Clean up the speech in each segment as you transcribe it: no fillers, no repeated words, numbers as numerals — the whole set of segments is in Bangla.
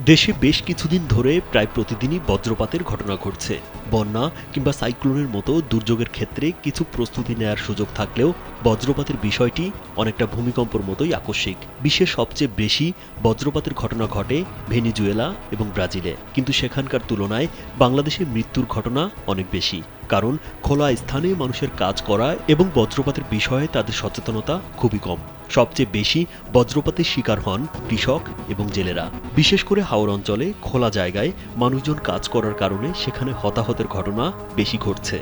দেশে বেশ কিছুদিন ধরে প্রায় প্রতিদিনই বজ্রপাতের ঘটনা ঘটছে। বন্যা কিংবা সাইক্লোনের মতো দুর্যোগের ক্ষেত্রে কিছু প্রস্তুতি নেয়ার সুযোগ থাকলেও বজ্রপাতের বিষয়টি অনেকটা ভূমিকম্পের মতোই আকস্মিক। বিশ্বের সবচেয়ে বেশি বজ্রপাতের ঘটনা ঘটে ভেনেজুয়েলা এবং ব্রাজিলে, কিন্তু সেখানকার তুলনায় বাংলাদেশে মৃত্যুর ঘটনা অনেক বেশি। কারণ খোলা স্থানে মানুষের কাজ করা এবং বজ্রপাতের বিষয়ে তাদের সচেতনতা খুবই কম। সবচেয়ে বেশি বজ্রপাতের শিকার হন কৃষক এবং জেলেরা। বিশেষ করে হাওর অঞ্চলে খোলা জায়গায় মানুষজন কাজ করার কারণে সেখানে হতাহতের ঘটনা বেশি ঘটছে।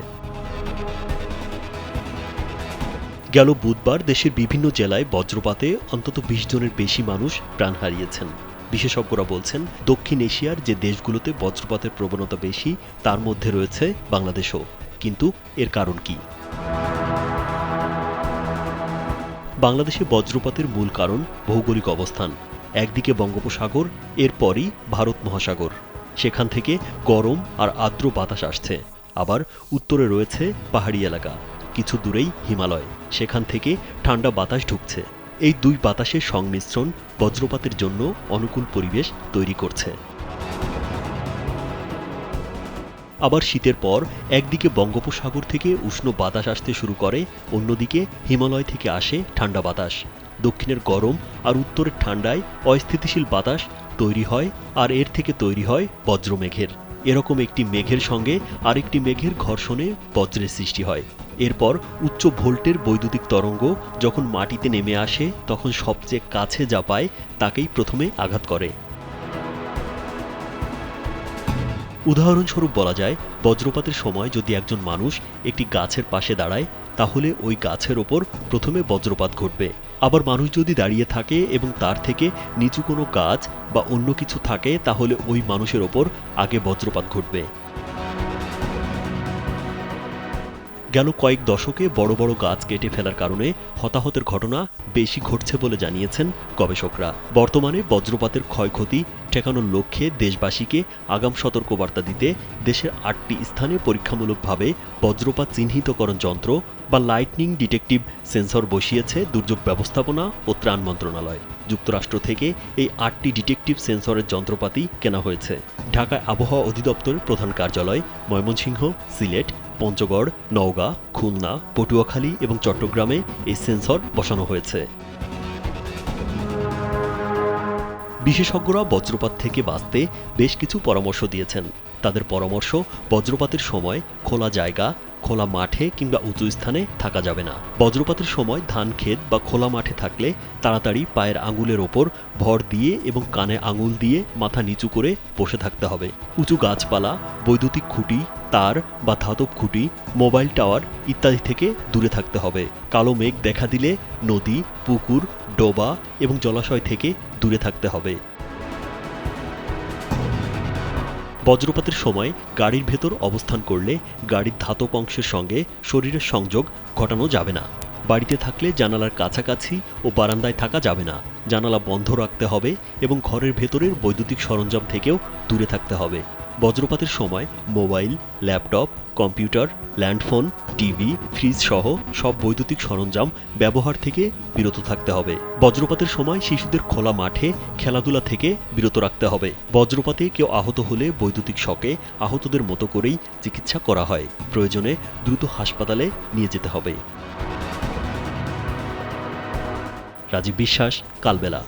গেল বুধবার দেশের বিভিন্ন জেলায় বজ্রপাতে অন্তত ২০ জনের বেশি মানুষ প্রাণ হারিয়েছেন। বিশেষজ্ঞরা বলছেন, দক্ষিণ এশিয়ার যে দেশগুলোতে বজ্রপাতের প্রবণতা বেশি তার মধ্যে রয়েছে বাংলাদেশও। কিন্তু এর কারণ কি? বাংলাদেশে বজ্রপাতের মূল কারণ ভৌগোলিক অবস্থান। একদিকে বঙ্গোপসাগর, এরপরই ভারত মহাসাগর। সেখান থেকে গরম আর আর্দ্র বাতাস আসছে। আবার উত্তরে রয়েছে পাহাড়ি এলাকা, কিছু দূরেই হিমালয়, সেখান থেকে ঠান্ডা বাতাস ঢুকছে। এই দুই বাতাসের সংমিশ্রণ বজ্রপাতের জন্য অনুকূল পরিবেশ তৈরি করছে। আবার শীতের পর একদিকে বঙ্গোপসাগর থেকে উষ্ণ বাতাস আসতে শুরু করে, অন্যদিকে হিমালয় থেকে আসে ঠান্ডা বাতাস। দক্ষিণের গরম আর উত্তরের ঠান্ডায় অস্থিতিশীল বাতাস তৈরি হয়, আর এর থেকে তৈরি হয় বজ্রমেঘের। এরকম একটি মেঘের সঙ্গে আরেকটি মেঘের ঘর্ষণে বজ্রের সৃষ্টি হয়। এরপর উচ্চ ভোল্টের বৈদ্যুতিক তরঙ্গ যখন মাটিতে নেমে আসে, তখন সবচেয়ে কাছে যা পায় তাকেই প্রথমে আঘাত করে। উদাহরণস্বরূপ বলা যায়, বজ্রপাতের সময় যদি একজন মানুষ একটি গাছের পাশে দাঁড়ায়, তাহলে ওই গাছের ওপর প্রথমে বজ্রপাত ঘটবে। আবার মানুষ যদি দাঁড়িয়ে থাকে এবং তার থেকে নিচু কোনো গাছ বা অন্য কিছু থাকে, তাহলে ওই মানুষের ওপর আগে বজ্রপাত ঘটবে। গেল কয়েক দশকে বড় বড় গাছ কেটে ফেলার কারণে হতাহতের ঘটনা বেশি ঘটছে বলে জানিয়েছেন গবেষকরা। বর্তমানে বজ্রপাতের ক্ষয়ক্ষতি ঠেকানোর লক্ষ্যে দেশবাসীকে আগাম সতর্কবার্তা দিতে দেশের ৮টি স্থানে পরীক্ষামূলকভাবে বজ্রপাত চিহ্নিতকরণ যন্ত্র বা লাইটনিং ডিটেকটিভ সেন্সর বসিয়েছে দুর্যোগ ব্যবস্থাপনা ও ত্রাণ মন্ত্রণালয়। যুক্তরাষ্ট্র থেকে এই ৮টি ডিটেকটিভ সেন্সরের যন্ত্রপাতি কেনা হয়েছে। ঢাকায় আবহাওয়া অধিদপ্তরের প্রধান কার্যালয়, ময়মনসিংহ, সিলেট, পঞ্চগড়, নওগাঁ, খুলনা, পটুয়াখালী এবং চট্টগ্রামে এই সেন্সর বসানো হয়েছে। বিশেষজ্ঞরা বজ্রপাত থেকে বাঁচতে বেশ কিছু পরামর্শ দিয়েছেন। তাদের পরামর্শ, বজ্রপাতের সময় খোলা জায়গা, খোলা মাঠে কিংবা উঁচু স্থানে থাকা যাবে না। বজ্রপাতের সময় ধান ক্ষেত বা খোলা মাঠে থাকলে তাড়াতাড়ি পায়ের আঙুলের ওপর ভর দিয়ে এবং কানে আঙুল দিয়ে মাথা নিচু করে বসে থাকতে হবে। উঁচু গাছপালা, বৈদ্যুতিক খুঁটি, তার বা ধাতব খুঁটি, মোবাইল টাওয়ার ইত্যাদি থেকে দূরে থাকতে হবে। কালো মেঘ দেখা দিলে নদী, পুকুর, ডোবা এবং জলাশয় থেকে দূরে থাকতে হবে। বজ্রপাতের সময় গাড়ির ভেতর অবস্থান করলে গাড়ির ধাতব অংশের সঙ্গে শরীরের সংযোগ ঘটানো যাবে না। বাড়িতে থাকলে জানালার কাছাকাছি ও বারান্দায় থাকা যাবে না। জানালা বন্ধ রাখতে হবে এবং ঘরের ভেতরের বৈদ্যুতিক সরঞ্জাম থেকেও দূরে থাকতে হবে। বজ্রপাতের সময় mobile, laptop, computer, landphone, TV, fridge সহ সব বৈদ্যুতিক সরঞ্জাম ব্যবহার থেকে বিরত থাকতে হবে। বজ্রপাতের সময় শিশুদের খোলা মাঠে খেলাধুলা থেকে বিরত রাখতে হবে। বজ্রপাতে কেউ আহত হলে বৈদ্যুতিক শকে আহতদের মতো করেই চিকিৎসা করা হয়। প্রয়োজনে দ্রুত হাসপাতালে নিয়ে যেতে হবে। রাজীব বিশ্বাস, কালবেলা।